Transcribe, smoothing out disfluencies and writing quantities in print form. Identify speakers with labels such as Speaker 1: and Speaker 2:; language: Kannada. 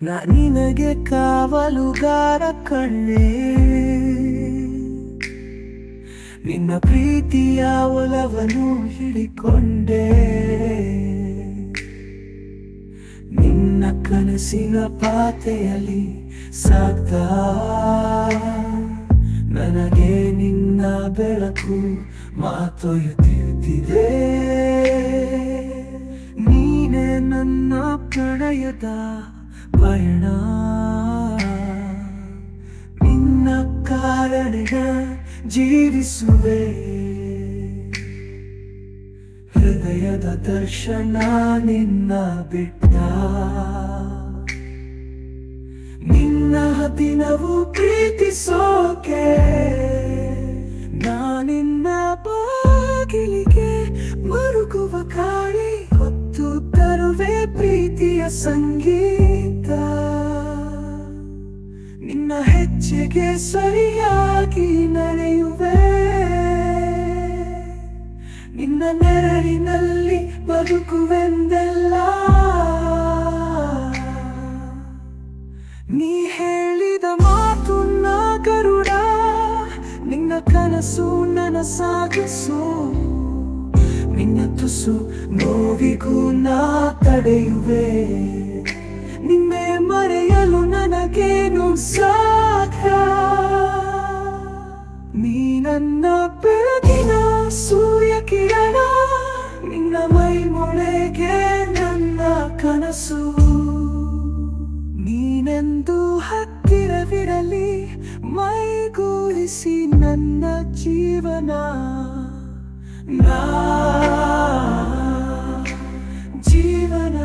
Speaker 1: ನಿನಗೆ ಕಾವಲುಗಾರ ಕಣ್ಣೇ, ನಿನ್ನ ಪ್ರೀತಿಯ ಒಲವನ್ನು ಹಿಡಿಕೊಂಡೆ. ನಿನ್ನ ಕನಸಿನ ಪಾತೆಯಲ್ಲಿ ಸಾಗ್ತಾ ನನಗೆ ನಿನ್ನ ಬೆಳಕು ಮಾತೊಯ್ಯುತ್ತಿದೆ. ನೀನೇ ನನ್ನ ಪ್ರಣಯದ ಪಯಣ, ನಿನ್ನ ಕಾರಣ ಜೀವಿಸುವೆ. ಹೃದಯದ ದರ್ಶನ ನಿನ್ನ ಬಿಟ್ಟ, ನಿನ್ನ ದಿನವೂ ಪ್ರೀತಿಸೋಕೆ. ನಾನಿನ್ನ ಬಾಗಿಲಿಗೆ ಮರುಗುವ ಕಾಳಿ ಹೊತ್ತು ತರುವೆ ಪ್ರೀತಿಯ ಸಂಗೀತ. ನಿನ್ನ ಹೆಜ್ಜೆಗೆ ಸರಿಯಾಗಿ ನಡೆಯುವೆ, ನಿನ್ನ ನೆರಳಿನಲ್ಲಿ ಬದುಕುವೆಂದೆಲ್ಲ. ನೀ ಹೇಳಿದ ಮಾತು ನಾ ಗರುಡ, ನಿನ್ನ ಕನಸು ನನಸಾಗಿಸು. ನಿನ್ನ ತುಸು ನೋವಿಗೂ ನಾ ತಡೆಯುವೆ, ನಿನ್ನೆ ಮರೆಯಲು ನನಗೇನು ಸಾಧ್ಯ. ನೀ ನನ್ನ ಬೆಳಗಿನ ಸೂರ್ಯ ಕಿರಣ, ನಿನ್ನ ಮೈ ಮೊಳೆಗೆ ನನ್ನ ಕನಸು. ನೀನೆಂದು ಹತ್ತಿರವಿರಲಿ ಮೈಗೂಡಿಸಿ ನನ್ನ ಜೀವನ. ಜೀವನ